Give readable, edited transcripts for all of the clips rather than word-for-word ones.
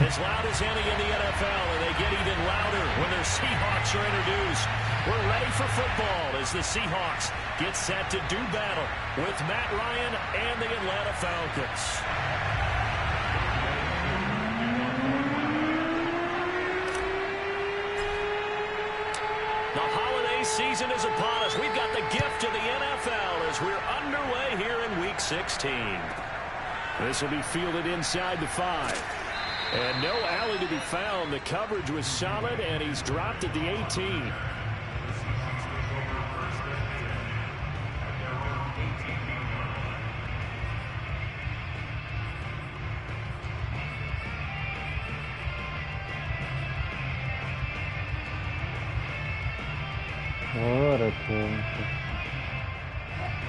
As loud as any in the NFL, and they get even louder when their Seahawks are introduced. We're ready for football as the Seahawks get set to do battle with Matt Ryan and the Atlanta Falcons. The holiday season is upon us. We've got the gift of the NFL as we're underway here in Week 16. This will be fielded inside the 5. And no alley to be found. The coverage was solid, and he's dropped at the 18.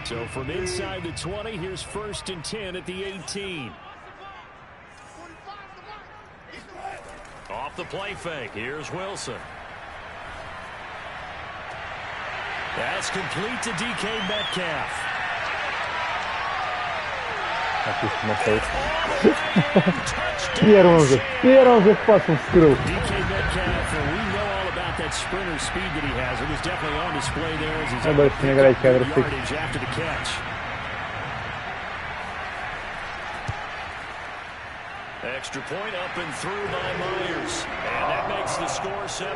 So from inside the 20, here's 1st and 10 at the 18. Off the play fake, here's Wilson. That's complete to DK Metcalf. Первым же пасом вскрыл. DK Metcalf, we know all about that sprinter speed that he has. It was definitely on display there as he's able to pick up yardage after the catch. Extra point up and through by Myers. And that makes the score 7-0.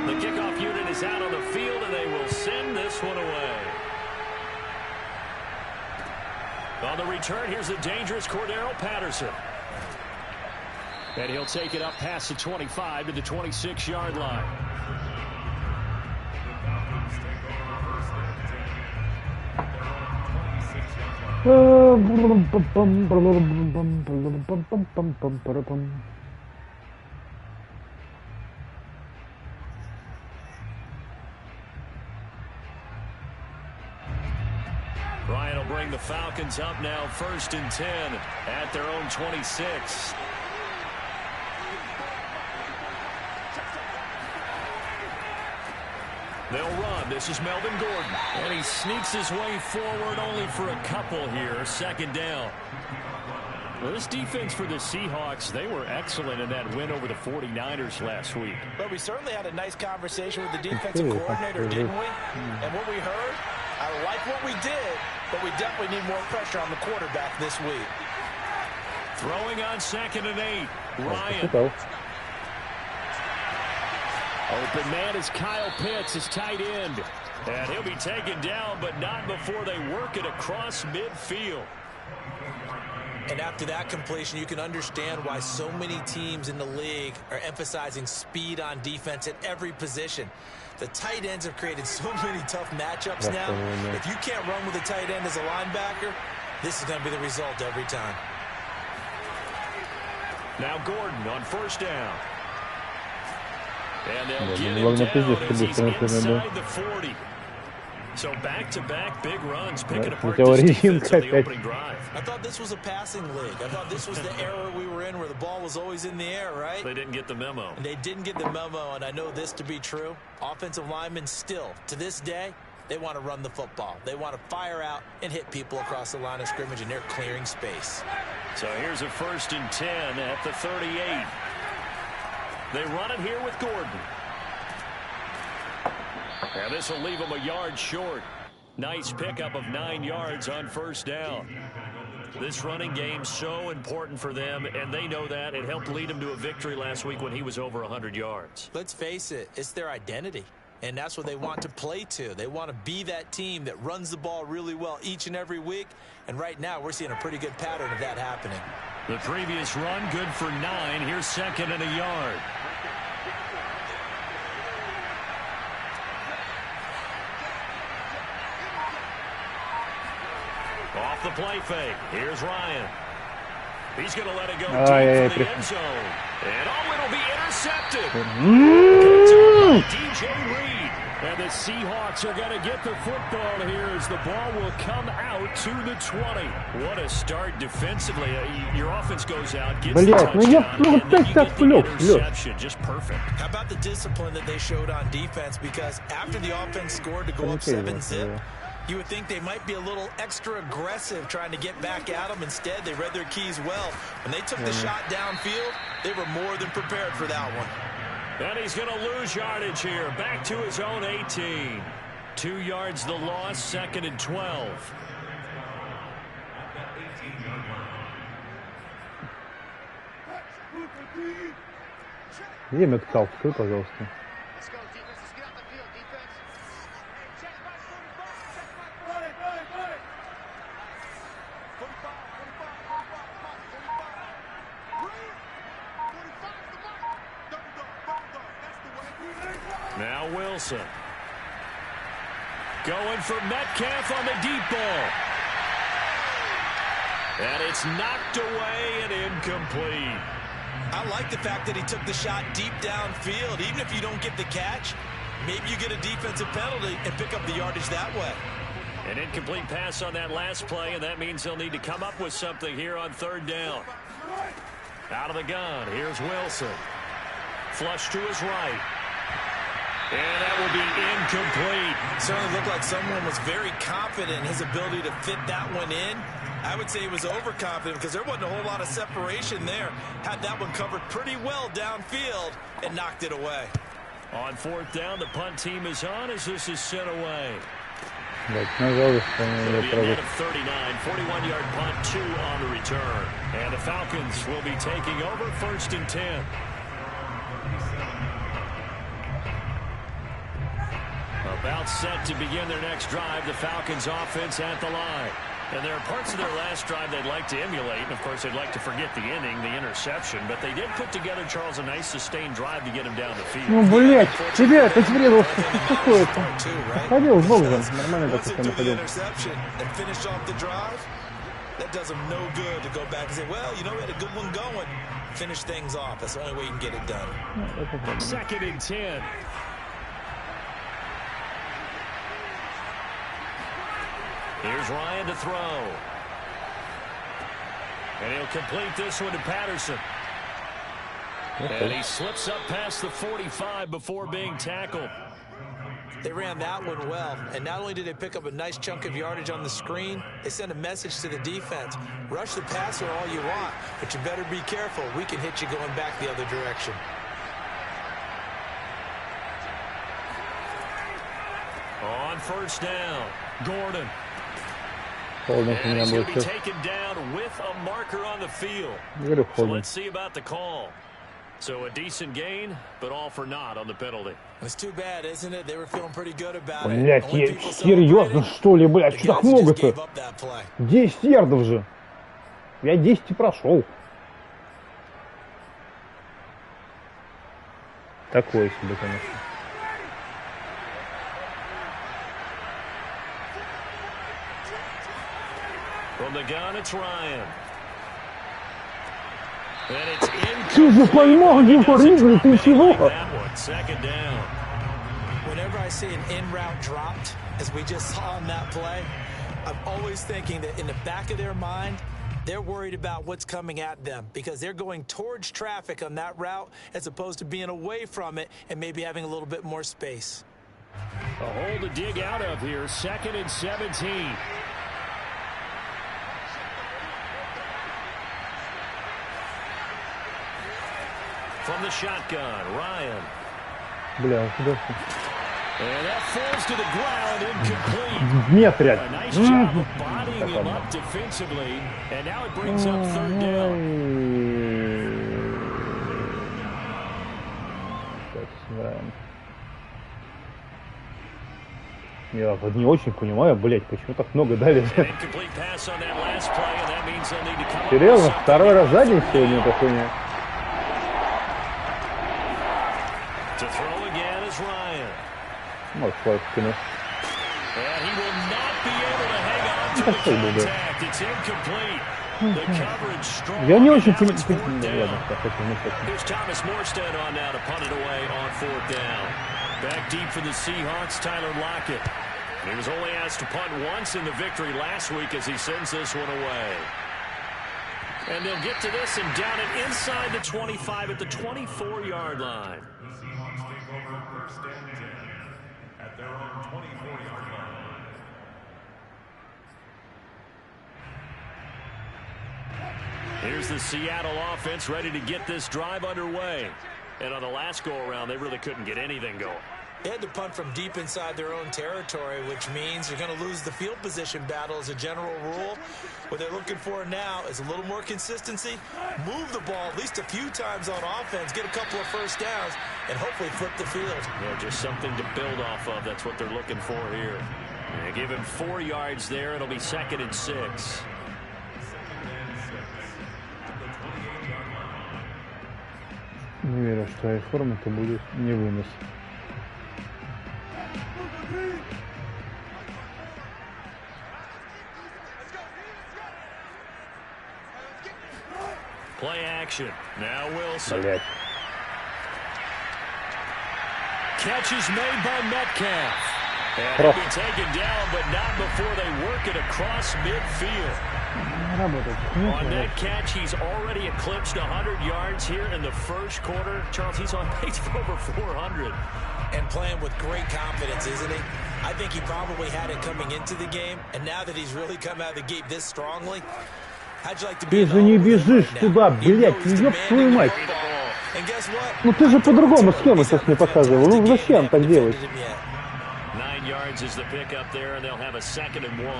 The kickoff unit is out on the field, and they will send this one away. On the return, here's the dangerous Cordero Patterson. And he'll take it up past the 25 to the 26-yard line. Ryan will bring the Falcons up now, 1st and 10 at their own 26. They'll run. This is Melvin Gordon. And he sneaks his way forward only for a couple here. 2nd down. Well, this defense for the Seahawks, they were excellent in that win over the 49ers last week. But we certainly had a nice conversation with the defensive coordinator, didn't we? And what we heard, I like what we did, but we definitely need more pressure on the quarterback this week. Throwing on 2nd and 8. Ryan. Open man is Kyle Pitts, his tight end. And he'll be taken down, but not before they work it across midfield. And after that completion, you can understand why so many teams in the league are emphasizing speed on defense at every position. The tight ends have created so many tough matchups now. If you can't run with a tight end as a linebacker, this is going to be the result every time. Now Gordon on 1st down. And they'll get him down as he's inside the 40. So back-to-back big runs, picking apart this defense on the opening drive. I thought this was a passing league. I thought this was the era we were in where the ball was always in the air, right? They didn't get the memo. And they didn't get the memo, and I know this to be true. Offensive linemen still, to this day, they want to run the football. They want to fire out and hit people across the line of scrimmage, and they're clearing space. So here's a 1st and 10 at the 38. They run it here with Gordon. And this will leave them a yard short. Nice pickup of 9 yards on 1st down. This running game so important for them, and they know that. It helped lead them to a victory last week when he was over 100 yards. Let's face it, it's their identity. And that's what they want to play to. They want to be that team that runs the ball really well each and every week. And right now, we're seeing a pretty good pattern of that happening. The previous run, good for 9. Here's 2nd and a yard. Off the play fake. Here's Ryan. He's going to let it go deep for the end zone. And it'll be intercepted. DJ Reed. And the Seahawks are going to get the football here as the ball will come out to the 20. What a start defensively. Your offense goes out, gets the touchdown, and then you get the interception. Just perfect. How about the discipline that they showed on defense? Because after the offense scored to go up 7-zip, you would think they might be a little extra aggressive trying to get back at them. Instead, they read their keys well. When they took the shot downfield, they were more than prepared for that one. And he's going to lose yardage here. Back to his own 18. 2 yards the loss, 2nd and 12. Где меткал? Открой, пожалуйста. Now Wilson. Going for Metcalf on the deep ball. And it's knocked away and incomplete. I like the fact that he took the shot deep downfield. Even if you don't get the catch, maybe you get a defensive penalty and pick up the yardage that way. An incomplete pass on that last play, and that means they'll need to come up with something here on 3rd down. Out of the gun, here's Wilson. Flush to his right. And that will be incomplete. Certainly looked like someone was very confident in his ability to fit that one in. I would say he was overconfident because there wasn't a whole lot of separation there. Had that one covered pretty well downfield and knocked it away. On 4th down, the punt team is on as this is sent away. It'll be a net of 39, 41-yard punt, 2 on the return. And the Falcons will be taking over 1st and 10. About set to begin their next drive, the Falcons offense at the line. And there are parts of their last drive they'd like to emulate. And, of course, they'd like to forget the inning, the interception. But they did put together, Charles, a nice sustained drive to get him down the field. Ну, блядь, ребят, это вредился. Что такое это? Ходил в бок же. Нормально так постоянно ходил. That does him no good to go back and say, well, you know, we had a good one going. Finish things off. That's the only way you can get it done. 2nd and 10. Here's Ryan to throw. And he'll complete this one to Patterson. And he slips up past the 45 before being tackled. They ran that one well, and not only did they pick up a nice chunk of yardage on the screen, they sent a message to the defense. Rush the passer all you want, but you better be careful. We can hit you going back the other direction. On 1st down, Gordon. And he's going to be taken down with a marker on the field. So let's see about the call. So a decent gain, but all for naught on the penalty. It's too bad, isn't it? They were feeling pretty good about it. Блять, серьезно, что ли, блядь, что так много-то? 10 ярдов же. Я 10 и прошел. Такое себе, конечно. From the gun, it's Ryan. And it's Ты же поймал его, Ригли, ты чего? 2nd down. Whenever I see an in-route dropped, as we just saw on that play, I'm always thinking that in the back of their mind, they're worried about what's coming at them because they're going towards traffic on that route as opposed to being away from it and maybe having a little bit more space. A hole to dig out of here, 2nd and 17. From the shotgun, Ryan. Бля, куда ты? And that falls to the ground, incomplete. В метре. A nice job of bodying him up defensively, and now it brings up 3rd down. Я вот не очень понимаю, блять, почему так много дали. Серьезно, 2-й раз за день сегодня эта хуйня. Вот, свой спину. Я не очень понимаю. Here's Thomas Morstead on now to punt it away on 4th down. Back deep for the Seahawks, Tyler Lockett. He was only asked to punt once in the victory last week as he sends this one away. And they'll get to this and down it inside the 25 at the 24-yard line. The Seahawks take over 1st and 10 at their own 24-yard line. Here's the Seattle offense ready to get this drive underway. And on the last go-around, they really couldn't get anything going. They had to punt from deep inside their own territory, which means you're going to lose the field position battle as a general rule. What they're looking for now is a little more consistency, move the ball at least a few times on offense, get a couple of first downs, and hopefully flip the field. Yeah, just something to build off of. That's what they're looking for here. They give him 4 yards there. It'll be 2nd and 6. Не верю, что и форма-то будет не вынос. Play action. Now Wilson. Блять. Catch is made by Metcalf. And he'll be taken down, but not before they work it across midfield. On that catch, he's already eclipsed 100 yards here in the 1st quarter. Charles, he's on pace for over 400. And playing with great confidence, isn't he? I think he probably had it coming into the game, and now that he's really come out of the gate this strongly, how'd you like to be? Ты же не бежишь туда, блять, ёб твою мать. Ну ты же по-другому схему сейчас мне показывал. Ну зачем так делать? 9 yards is the pickup there, and they'll have a 2nd and 1.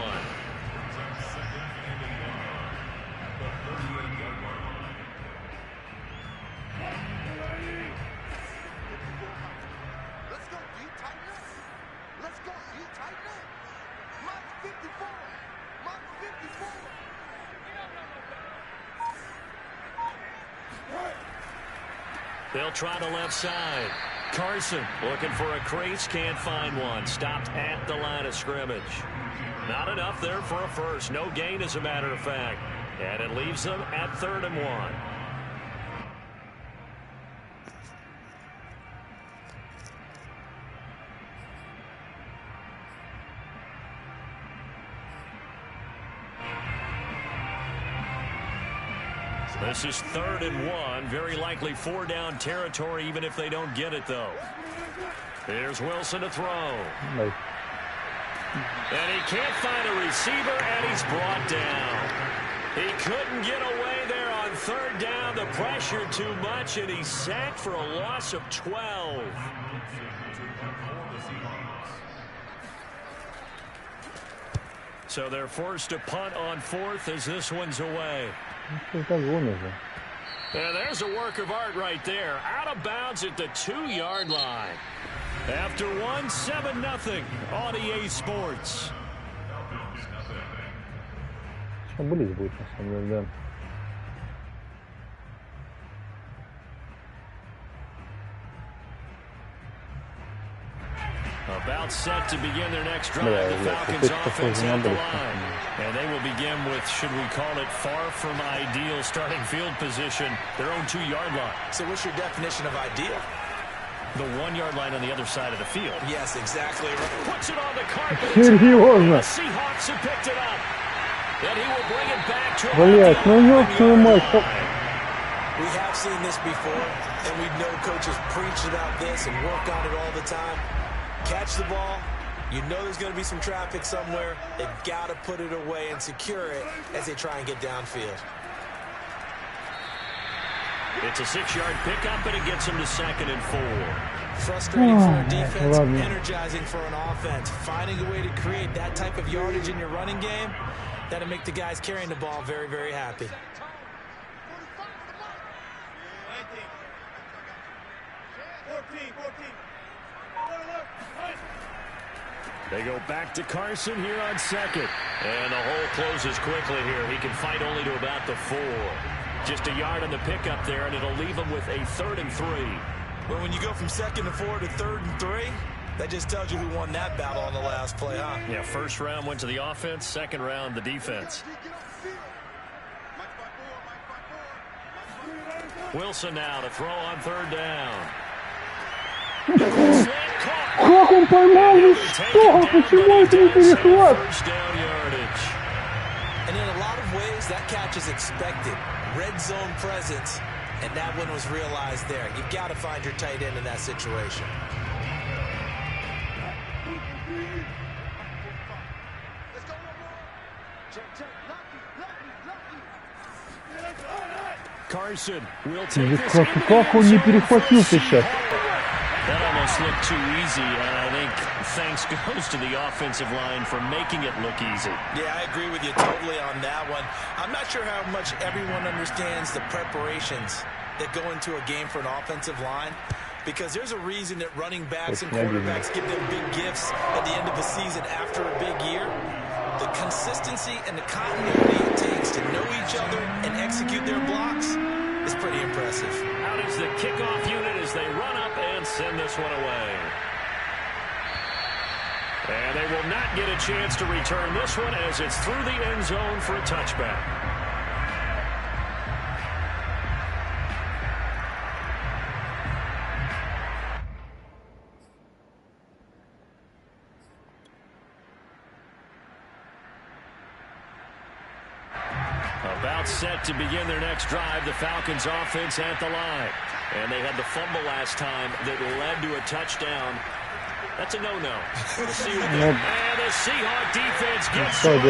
They'll try the left side. Carson looking for a crease, can't find one. Stopped at the line of scrimmage. Not enough there for a first. No gain, as a matter of fact. And it leaves them at 3rd and 1. This is 3rd and 1. Very likely 4-down territory, even if they don't get it, though. Here's Wilson to throw. No. And he can't find a receiver, and he's brought down. He couldn't get away there on 3rd down. The pressure too much, and he's sacked for a loss of 12. So they're forced to punt on 4th as this one's away. And there's a work of art right there. Out of bounds at the 2-yard line. After 1, 7-0 on EA Sports. Близ будет, на самом деле, да. About set to begin their next drive. The Falcons offense at the line. And they will begin with, should we call it, far from ideal starting field position, their own 2-yard line. So what's your definition of ideal? The 1-yard line on the other side of the field. Yes, exactly right. Puts it on the carpet. Серьезно? The Seahawks have picked it up. And he will bring it back to Блять, ну ёб твою мать. We have seen this before, and we know coaches preach about this and work on it all the time. Catch the ball. You know there's going to be some traffic somewhere. They've got to put it away and secure it as they try and get downfield. It's a 6-yard pickup, and it gets them to 2nd and 4. Frustrating for a defense, energizing for an offense. Finding a way to create that type of yardage in your running game, that'll make the guys carrying the ball very, very happy. They go back to Carson here on 2nd. And the hole closes quickly here. He can fight only to about the 4. Just a yard on the pickup there, and it'll leave him with a 3rd and 3. Well, when you go from 2nd and 4 to 3rd and 3, that just tells you who won that battle on the last play, huh? Yeah, 1st round went to the offense, 2nd round the defense. Wilson now to throw on third down. Как он поймал? Ну что? Почему это не перехват? And in a lot of ways, that catch is expected. Red zone presence, and that one was realized there. You've got to find your tight end in that situation. Carson will take this. Как он не перехватил сейчас? That almost looked too easy, and I think thanks goes to the offensive line for making it look easy. Yeah, I agree with you totally on that one. I'm not sure how much everyone understands the preparations that go into a game for an offensive line, because there's a reason that running backs and quarterbacks give them big gifts at the end of the season after a big year. The consistency and the continuity it takes to know each other and execute their blocks is pretty impressive. Out is the kickoff unit as they run up and send this one away. And they will not get a chance to return this one as it's through the end zone for a touchback. About set to begin their next drive, the Falcons offense at the line. And they had the fumble last time that led to a touchdown. That's a no-no. We'll see what and the Seahawk defense gets it looks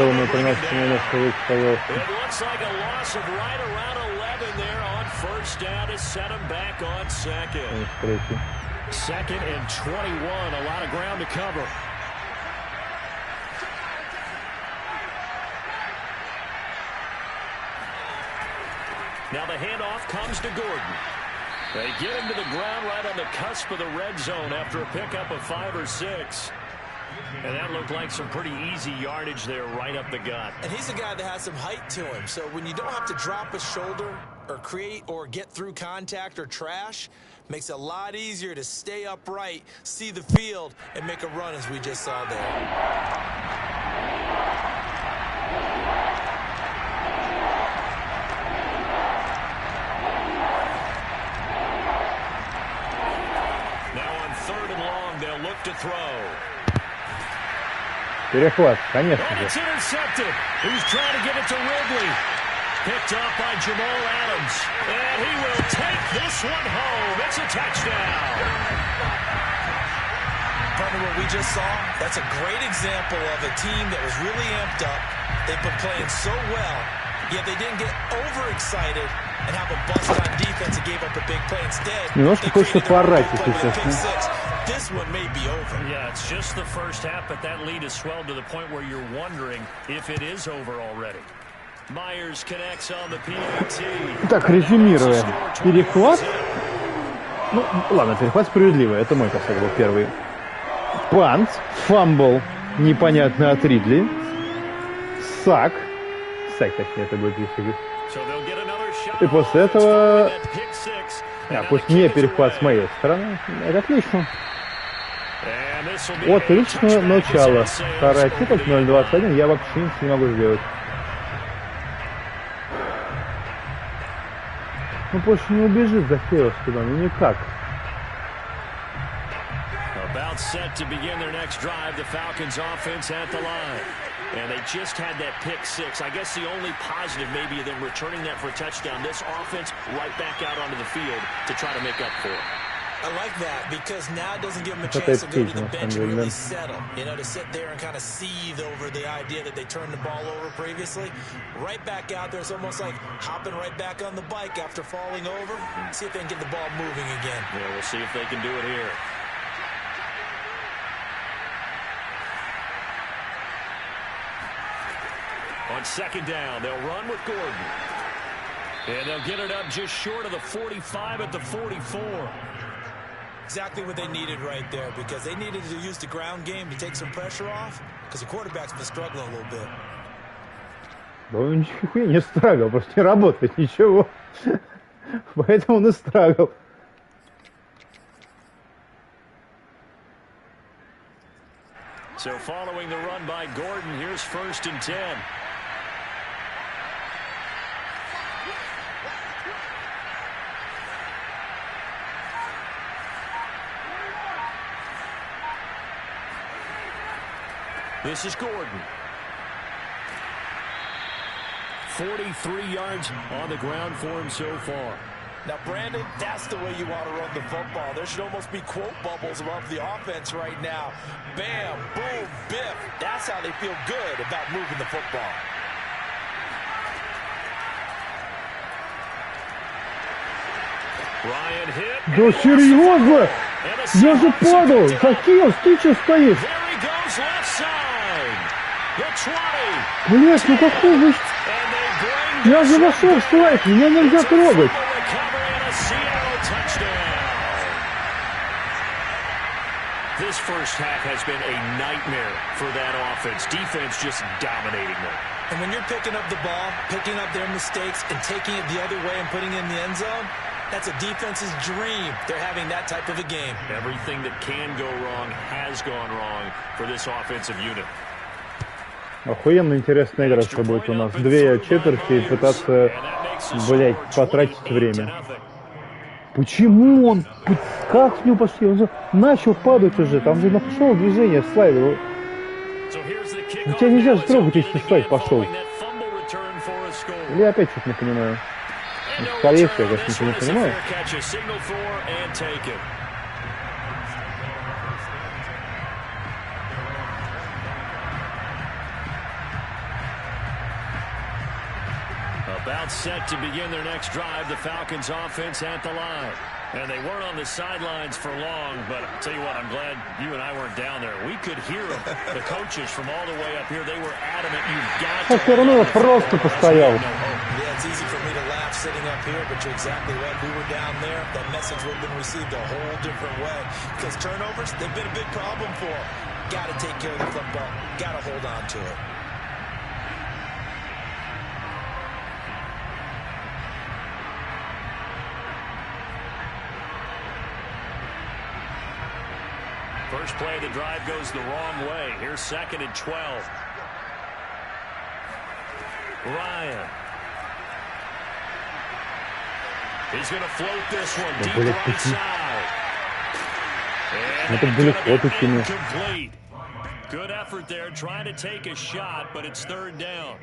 like a loss of right around 11 there on first down to set them back on second. Second and 21, a lot of ground to cover. Now the handoff comes to Gordon. They get him to the ground right on the cusp of the red zone after a pickup of 5 or 6. And that looked like some pretty easy yardage there right up the gut. And he's a guy that has some height to him. So when you don't have to drop a shoulder or create or get through contact or trash, makes it a lot easier to stay upright, see the field, and make a run as we just saw there. To throw. Перехват, конечно же. It's intercepted. He's trying to get it to Ridley. Picked up by Jamal Adams. And he will take this one home. It's a touchdown. Partner, what we just saw, that's a great example of a team that was really amped up. They've been playing so well, yet they didn't get overexcited and have a bust on defense and gave up a big play. Instead, немножко хочется поорать, если честно. This one may be over. Yeah, it's just the first half, but that lead has swelled to the point where you're wondering if it is over already. Myers connects on the PAT. Так, резюмируя. Перехват. Ну, ладно, перехват справедливый. Это мой косяк был первый. Пант, фамбл, непонятно от Ридли. Сак. Сак, точнее, это будет если. И после этого... пусть не перехват с моей стороны. Это отлично. Отличное начало. Вторая цифра 0.21. Я вообще ничего не могу сделать. Ну, больше не убежит Захеус туда. Ну, никак. About set to begin their next drive, the Falcons offense at the line. And they just had that pick 6. I guess the only positive maybe of them returning that for a touchdown. This offense right back out onto the field to try to make up for it. I like that because now it doesn't give them a chance to go to the bench and really settle. You know, to sit there and kind of seethe over the idea that they turned the ball over previously. Right back out there, it's almost like hopping right back on the bike after falling over. See if they can get the ball moving again. Yeah, we'll see if they can do it here. On second down, they'll run with Gordon. And they'll get it up just short of the 45 at the 44. Exactly what they needed right there, because they needed to use the ground game to take some pressure off, because the quarterback's been struggling a little bit. Да он нихуя не страгл, просто не работает ничего. Поэтому он и страгл. So following the run by Gordon, here's 1st and 10. This is Gordon. 43 yards on the ground for him so far. Now, Brandon, that's the way you want to run the football. There should almost be quote bubbles above the offense right now. Bam, boom, biff. That's how they feel good about moving the football. Ryan hit. Да серьезно? Я же падал. Закинул, ты что стоишь? Блять, ну какой вы... Я же вошел в слайд, меня нельзя трогать. This first half has been a nightmare for that offense. Defense just dominating them. And when you're picking up the ball, picking up their mistakes, and taking it the other way and putting it in the end zone, that's a defense's dream. They're having that type of a game. Everything that can go wrong has gone wrong for this offensive unit. Охуенно интересная игра будет у нас. 2 четверти и пытаться, блять, потратить время. Почему он? Как с него пошли? Он же начал падать уже. Там же пошел движение слайда. У тебя нельзя же трогать, если слайд пошел. Или я опять что-то не понимаю. Скорее всего, я, конечно, ничего не понимаю. About set to begin their next drive, the Falcons offense at the line. And they weren't on the sidelines for long, but I'll tell you what, I'm glad you and I weren't down there. We could hear them. The coaches from all the way up here, they were adamant. You've got to... Все равно просто постоял. Yeah, it's easy for me to laugh sitting up here, but you're exactly right. We were down there. That message would have been received a whole different way. Because turnovers, they've been a big problem for them. Got to take care of the football. Got to hold on to it. First play of the drive goes the wrong way. Here's 2nd and 12. Ryan. He's going to float this one deep right side. And it's incomplete. Good effort there, trying to take a shot, but it's 3rd down.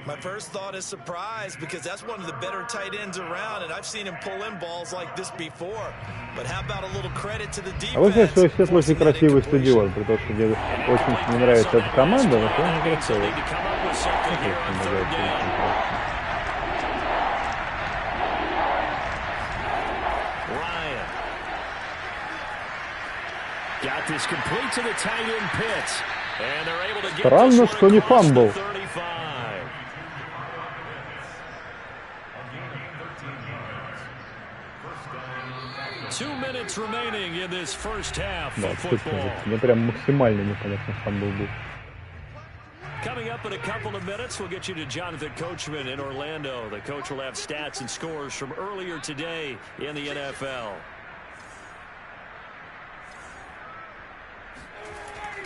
My first thought is surprise, because that's one of the better tight ends around, and I've seen him pull in balls like this before. But how about a little credit to the defense? А вот здесь свой светлый красивый стадион, при том, что мне очень не нравится эта команда, но все равно красивый. Странно, что не фамбл. Да, мне прям максимально непонятно фамбл был. Coming up in a couple of minutes, we'll get you to Jonathan Coachman in Orlando. The coach will have stats and scores from earlier today in the NFL.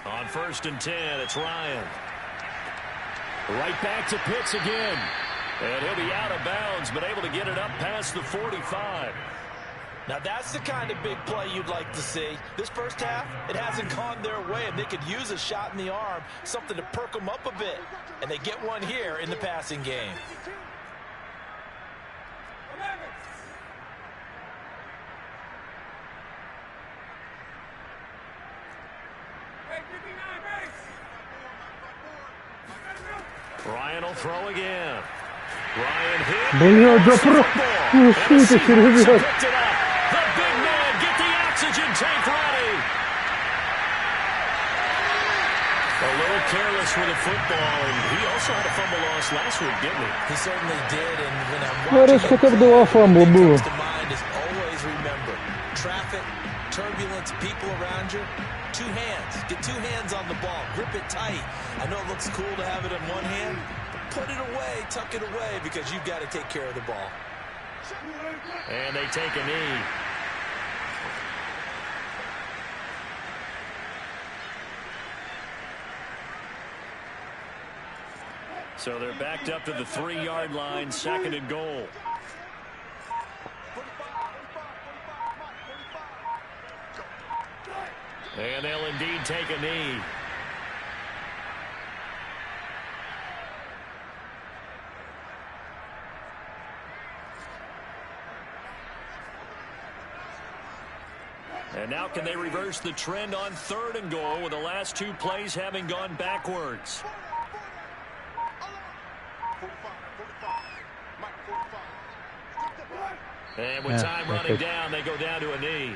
On 1st and 10, it's Ryan. Right back to Pitts again. And he'll be out of bounds, but able to get it up past the 45. Now, that's the kind of big play you'd like to see. This first half, it hasn't gone their way, and they could use a shot in the arm, something to perk them up a bit. And they get one here in the passing game. Ryan will throw again. Ryan hit. Бля, да про... Ну, что это, ребят? The big man, get the oxygen tank ready. A little careless with the football, and he also had a fumble loss last week, didn't he? He certainly did, and when I'm Раз хотя бы 2 фамбла было. mind is always remember traffic, turbulence, people around you. 2 hands. Get 2 hands on the ball. Grip it tight. I know it looks cool to have it in one hand, but put it away, tuck it away, because you've got to take care of the ball. And they take a knee. So they're backed up to the 3-yard line, 2nd and goal. And they'll indeed take a knee. And now can they reverse the trend on 3rd and goal with the last 2 plays having gone backwards? And with time running down, they go down to a knee.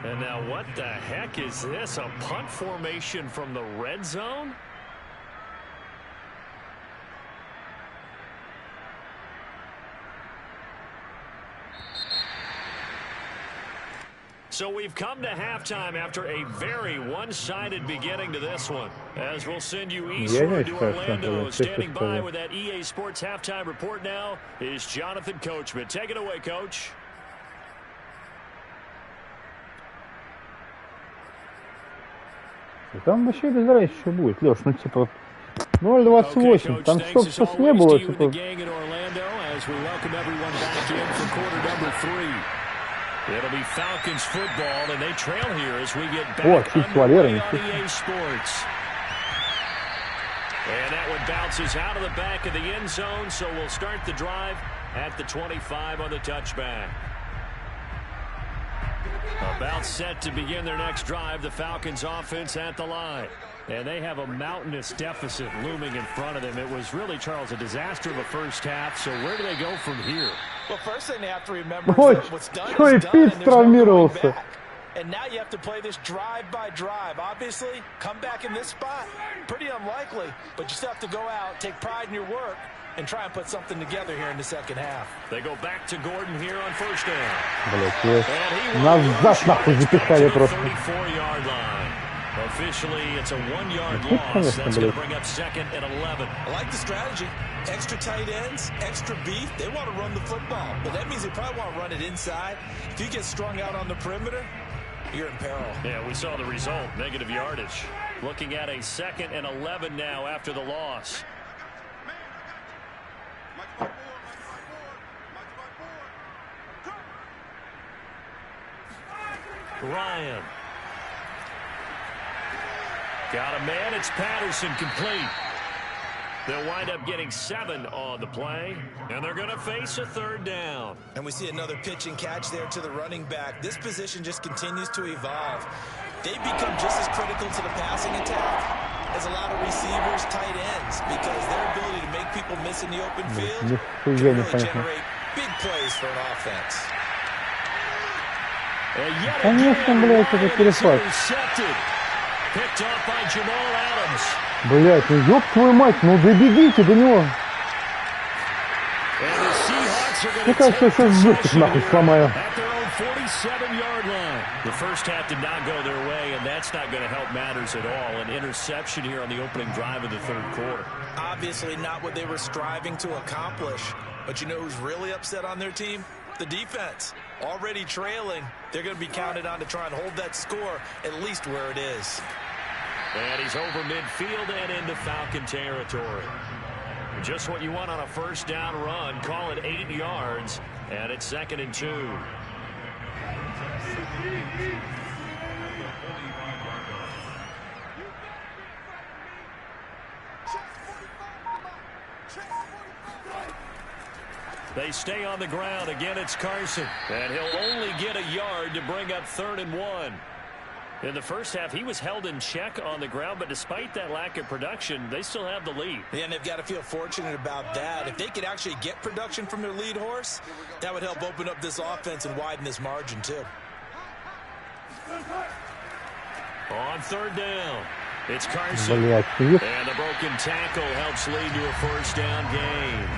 And now what the heck is this? A punt formation from the red zone? So we've come to halftime after a very one-sided beginning to this one. As we'll send you eastward to Orlando. Standing by with that EA Sports halftime report now is Jonathan Coachman. Take it away, Coach. Там вообще без разницы, что будет, Леш, ну типа 0-28, там что сейчас не было, типа. It'll be Falcons football, and they trail here as we get back underway on EA Sports. And that one bounces out of the back of the end zone, so we'll start the drive at the 25 on the touchback. About set to begin their next drive, the Falcons offense at the line. And they have a mountainous deficit looming in front of them. It was really, Charles, a disaster of a first half. So where do they go from here? Well, first thing they have to remember is that what's done is done, and there's no going back. And now you have to play this drive by drive. Obviously, come back in this spot, pretty unlikely. But you still have to go out, take pride in your work, and try and put something together here in the second half. They go back to Gordon here on first down. Назад нахуй запихали просто. 34-yard line. Officially, it's a 1-yard loss. That's going to bring up 2nd and 11. I like the strategy. Extra tight ends, extra beef. They want to run the football, but that means they probably want to run it inside. If you get strung out on the perimeter, you're in peril. Yeah, we saw the result. Negative yardage. Looking at a 2nd and 11 now after the loss. Ryan. Got a man. It's Patterson complete. They'll wind up getting 7 on the play, and they're going to face a 3rd down. And we see another pitch and catch there to the running back. This position just continues to evolve. They become just as critical to the passing attack as a lot of receivers, tight ends, because their ability to make people miss in the open field can really generate big plays for an offense. Конечно, блядь, это перехват. Picked off by Jamal Adams. Блядь, ну ёб твою мать, ну добегите до него. Мне кажется, я сейчас сборчик нахуй сломаю. The first half did not go their way, and that's not going to help matters at all. An interception here on the opening drive of the 3rd quarter. Obviously not what they were striving to accomplish. But you know who's really upset on their team? The defense. Already trailing, they're going to be counted on to try and hold that score at least where it is. And he's over midfield and into Falcon territory. Just what you want on a first down run. Call it 8 yards, and it's 2nd and 2. They stay on the ground. Again, it's Carson. And he'll only get a yard to bring up 3rd and 1. In the first half, he was held in check on the ground, but despite that lack of production, they still have the lead. Yeah, and they've got to feel fortunate about that. If they could actually get production from their lead horse, that would help open up this offense and widen this margin, too. On 3rd down, it's Carson. And the broken tackle helps lead to a first down gain.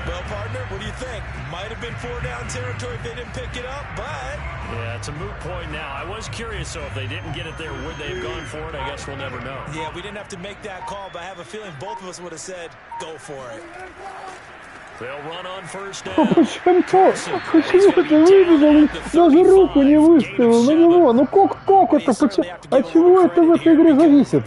Well, partner, what do you think? Might have been 4-down territory if they didn't pick it up, but... Yeah, it's a moot point now. I was curious, so if they didn't get it there, would they have gone for it? I guess we'll never know. Yeah, we didn't have to make that call, but I have a feeling both of us would have said, go for it. They'll run on first down. Почему это выбежал? Даже руку не выставил на него. Ну как это? Почему? От чего это в этой игре зависит?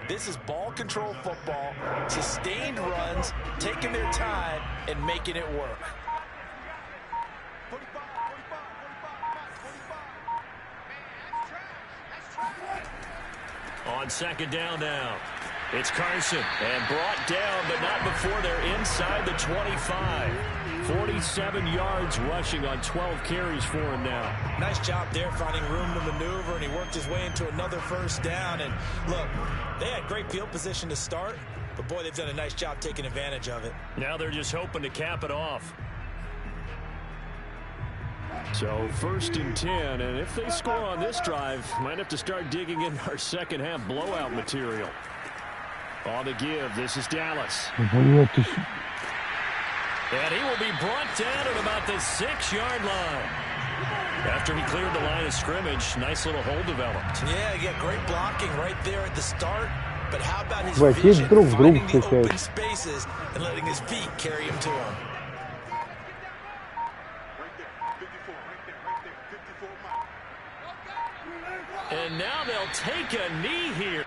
This is ball control football, sustained runs, taking their time and making it work. On second down now, it's Carson, and brought down, but not before they're inside the 25. 47 yards rushing on 12 carries for him now. Nice job there finding room to maneuver, and he worked his way into another first down. And look, they had great field position to start, but boy, they've done a nice job taking advantage of it. Now they're just hoping to cap it off. So first and 10, and if they score on this drive, might have to start digging in our second half blowout material. On the give, this is Dallas. And he will be brought down at about the 6-yard line. After he cleared the line of scrimmage, nice little hole developed. Yeah, he got great blocking right there at the start. But how about his vision, finding the open spaces and letting his feet carry him to him. And now they'll take a knee here.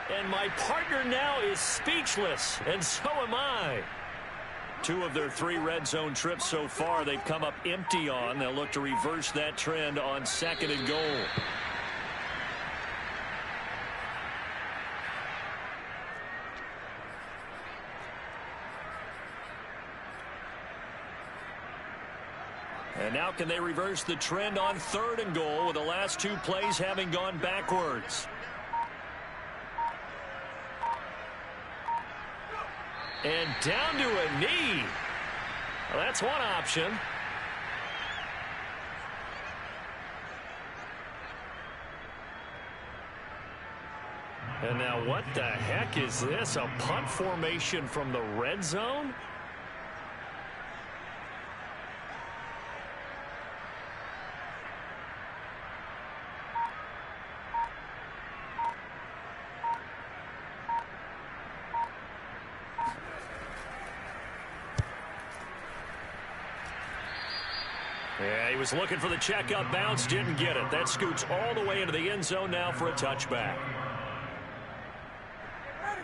And my partner now is speechless, and so am I. 2 of their 3 red zone trips so far, they've come up empty on. They'll look to reverse that trend on second and goal. And now can they reverse the trend on third and goal with the last 2 plays having gone backwards? And down to a knee. Well, that's one option. And now what the heck is this? A punt formation from the red zone? Yeah, he was looking for the checkup bounce, didn't get it. That scoots all the way into the end zone now for a touchback.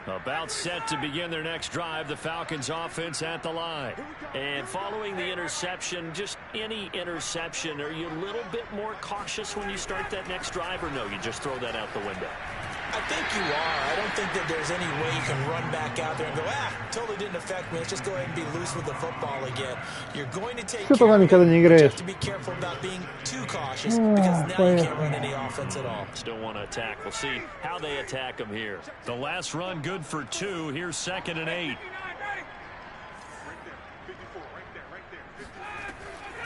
About set to begin their next drive, the Falcons offense at the line. And following the interception, just any interception, are you a little bit more cautious when you start that next drive, or no, you just throw that out the window? I think you are. I don't think that there's any way you can run back out there and go, totally didn't affect me. Let's just go ahead and be loose with the football again. You're going to take care of it, but you have to be careful about being too cautious because now you can't run any offense at all. Still want to attack. We'll see how they attack them here. The last run good for 2. Here's 2nd and 8.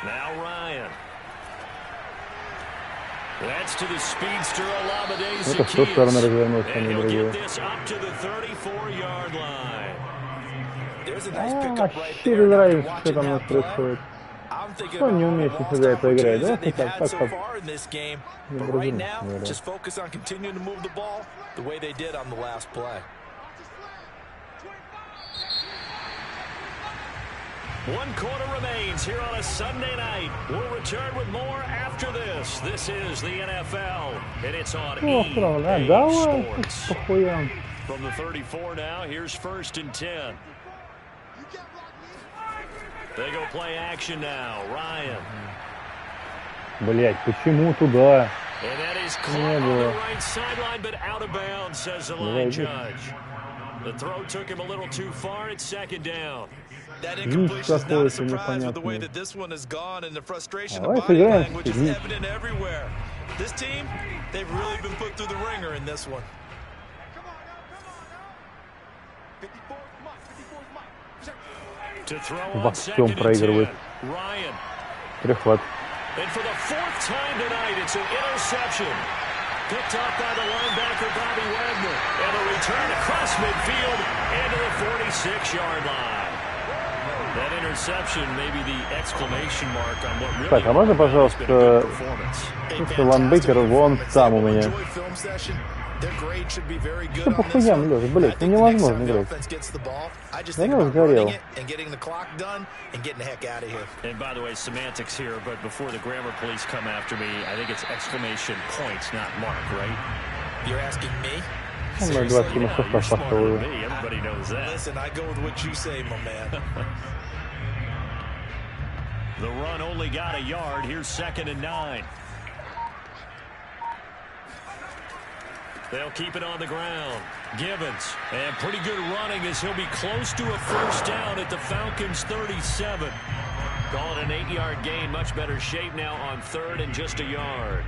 Now Ryan. That's to the speedster Olamide Zaccheaus. And he'll get this up to the 34-yard line. There's a nice pickup right there. I'm thinking about all the opportunities that they've had so far in this game. But right now, just focus on continuing to move the ball the way they did on the last play. 1 quarter remains here on a Sunday night. We'll return with more after this. This is the NFL, and it's on EA Sports. From the 34 now, here's 1st and 10. They go play action now. Ryan. Блять, почему туда? And that is caught on the right sideline, but out of bounds, says the line judge. The throw took him a little too far. It's 2nd down. That incompletion is not a surprise with the way that this one has gone, and the frustration of body language is evident everywhere. This team, they've really been put through the ringer in this one. To throw Во on всем second and 10. проигрывает. Ryan. Перехват. And for the fourth time tonight, it's an interception. Picked off by the linebacker, Bobby Wagner. And a return across midfield into the 46-yard line. That interception may be the exclamation mark on what really Так, а можно, пожалуйста, лайнбекер вон там у меня? Что по хуям, Лёша, блядь, ну невозможно играть. Да ну, сгорел. And by the way, semantics here, but before the grammar police come after me, I think it's exclamation points, not mark, right? You're asking me? Ну, 20 минут состав поставил. Everybody knows that. Listen, I go with what you say, my man. The run only got a yard. Here's 2nd and 9. They'll keep it on the ground. Gibbons, and pretty good running as he'll be close to a first down at the Falcons' 37. Call it an 8-yard gain. Much better shape now on 3rd and just a yard.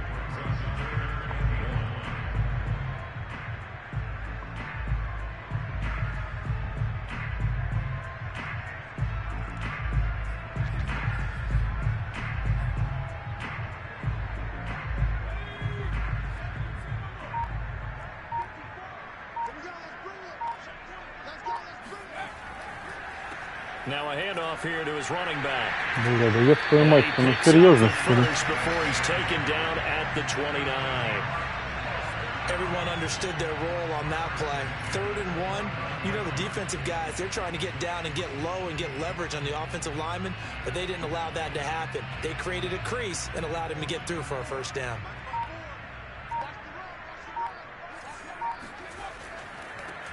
Now a handoff here to his running back. Бля, да ёб твою мать, ну серьезно. Before he's taken down at the 29. Everyone understood their role on that play. 3rd and 1. You know the defensive guys, they're trying to get down and get low and get leverage on the offensive lineman, but they didn't allow that to happen. They created a crease and allowed him to get through for a first down.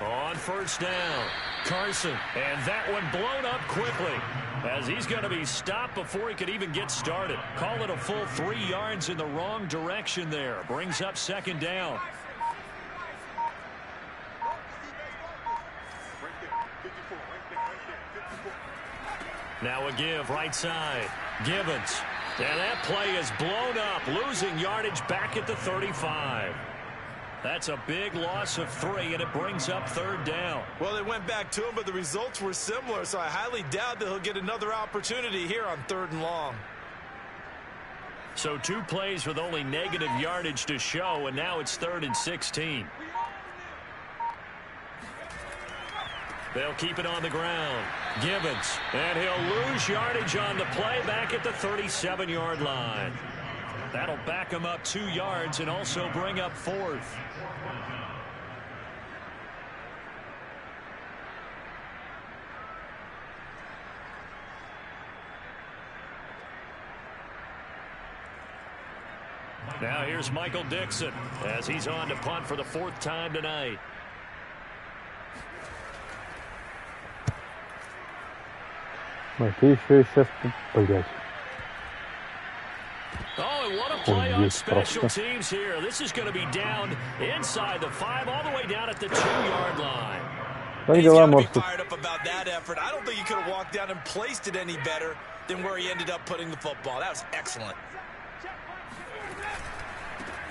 On first down, Carson, and that one blown up quickly as he's going to be stopped before he could even get started. Call it a full 3 yards in the wrong direction there. Brings up 2nd down. Now a give right side. Gibbons. And that play is blown up, losing yardage back at the 35. That's a big loss of 3, and it brings up 3rd down. Well, they went back to him, but the results were similar, so I highly doubt that he'll get another opportunity here on 3rd and long. So 2 plays with only negative yardage to show, and now it's 3rd and 16. They'll keep it on the ground. Gibbons, and he'll lose yardage on the play back at the 37-yard line. That'll back him up 2 yards and also bring up 4th. Now here's Michael Dixon as he's on to punt for the 4th time tonight. Ой, ты еще и сейчас, блядь. Oh, and what a play on special teams here. This is going to be down inside the 5, all the way down at the 2-yard line. Как He's дела, got to be Морсус? fired up about that effort. I don't think he could have walked down and placed it any better than where he ended up putting the football. That was excellent.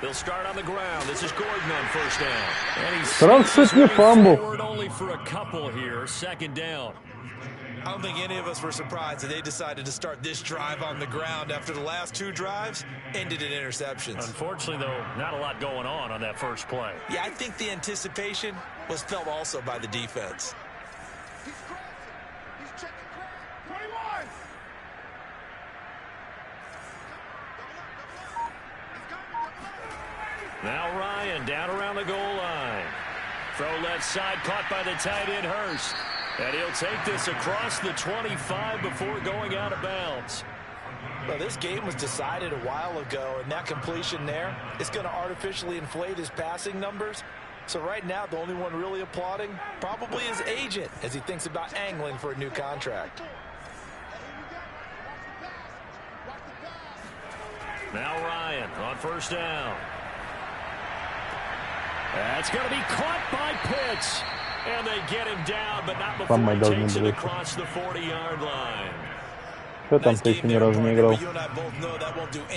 They'll start on the ground. This is Gordon on first down. And he's forward only for a couple here. 2nd down. I don't think any of us were surprised that they decided to start this drive on the ground after the last 2 drives ended in interceptions. Unfortunately, though, not a lot going on that first play. Yeah, I think the anticipation was felt also by the defense. Now Ryan down around the goal line. Throw left side, caught by the tight end Hurst. And he'll take this across the 25 before going out of bounds. Well, this game was decided a while ago, and that completion there is going to artificially inflate his passing numbers. So right now, the only one really applauding probably his agent as he thinks about angling for a new contract. Now Ryan on first down. That's going to be caught by Pitts. And they get him down, but not before he takes it across the 40-yard line. Что там ты еще ни разу не играл?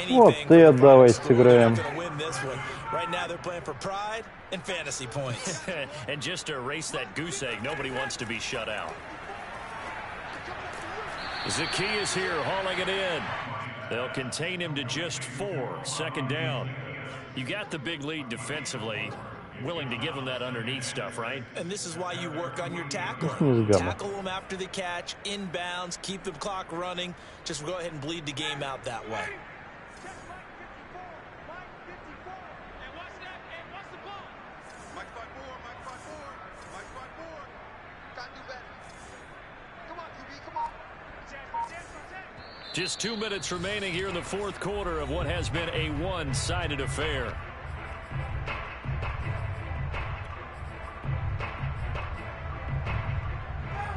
Вот и давайте сыграем. Right now they're playing for pride and fantasy points. And just to erase that goose egg, nobody wants to be shut out. Zacchaeus here hauling it in. They'll contain him to just 4. Second down. You got the big lead defensively. Willing to give him that underneath stuff, right? And this is why you work on your tackling. Tackle them after the catch, inbounds, keep the clock running. Just go ahead and bleed the game out that way. Just 2 minutes remaining here in the fourth quarter of what has been a one-sided affair.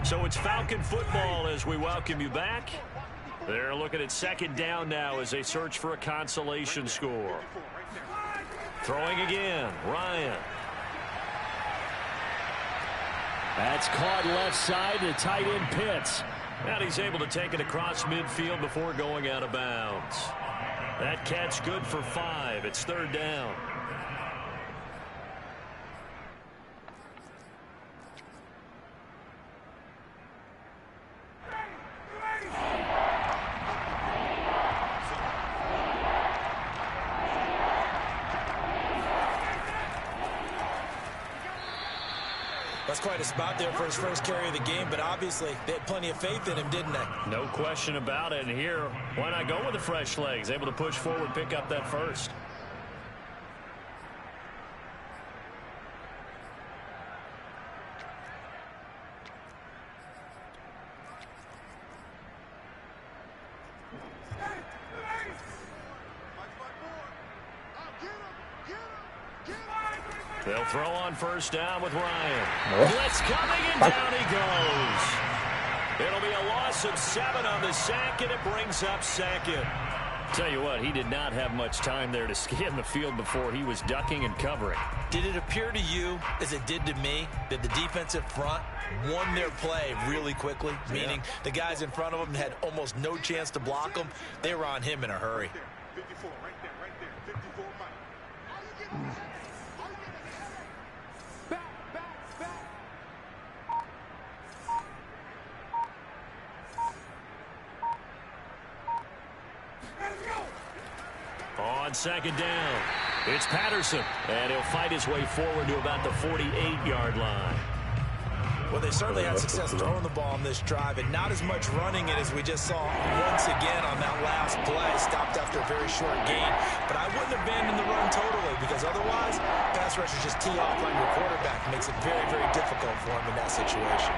So it's Falcon football as we welcome you back. They're looking at second down now as they search for a consolation score. Throwing again, Ryan. That's caught left side to tight end Pitts. And he's able to take it across midfield before going out of bounds. That catch good for 5. It's third down. That's quite a spot there for his first carry of the game, but obviously they had plenty of faith in him, didn't they? No question about it. And here, why not go with the fresh legs? Able to push forward, pick up that first. They'll throw on first down with Ryan. Blitz coming, and down he goes. It'll be a loss of 7 on the sack, and it brings up second. Tell you what, he did not have much time there to scan the field before he was ducking and covering. Did it appear to you, as it did to me, that the defensive front won their play really quickly? Meaning the guys in front of them had almost no chance to block them. They were on him in a hurry. 54, right there, 54 Mike. On second down, it's Patterson, and he'll fight his way forward to about the 48-yard line. Well, they certainly had success throwing the ball on this drive, and not as much running it as we just saw once again on that last play. Stopped after a very short gain, but I wouldn't abandon the run totally, because otherwise, pass rushers just tee off on your quarterback. It makes it very, very difficult for him in that situation.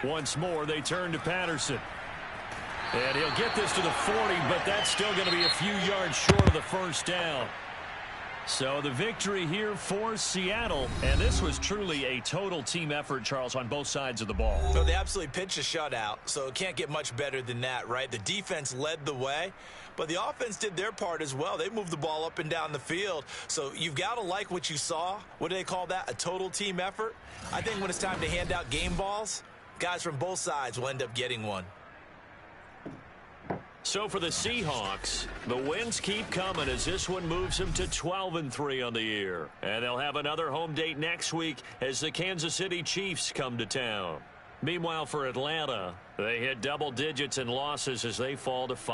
Once more, they turn to Patterson. And he'll get this to the 40, but that's still going to be a few yards short of the first down. So the victory here for Seattle. And this was truly a total team effort, Charles, on both sides of the ball. So they absolutely pitched a shutout, so it can't get much better than that, right? The defense led the way, but the offense did their part as well. They moved the ball up and down the field. So you've got to like what you saw. What do they call that? A total team effort? I think when it's time to hand out game balls, guys from both sides will end up getting one. So for the Seahawks, the wins keep coming as this one moves them to 12-3 on the year. And they'll have another home date next week as the Kansas City Chiefs come to town. Meanwhile, for Atlanta, they hit double digits in losses as they fall to 5.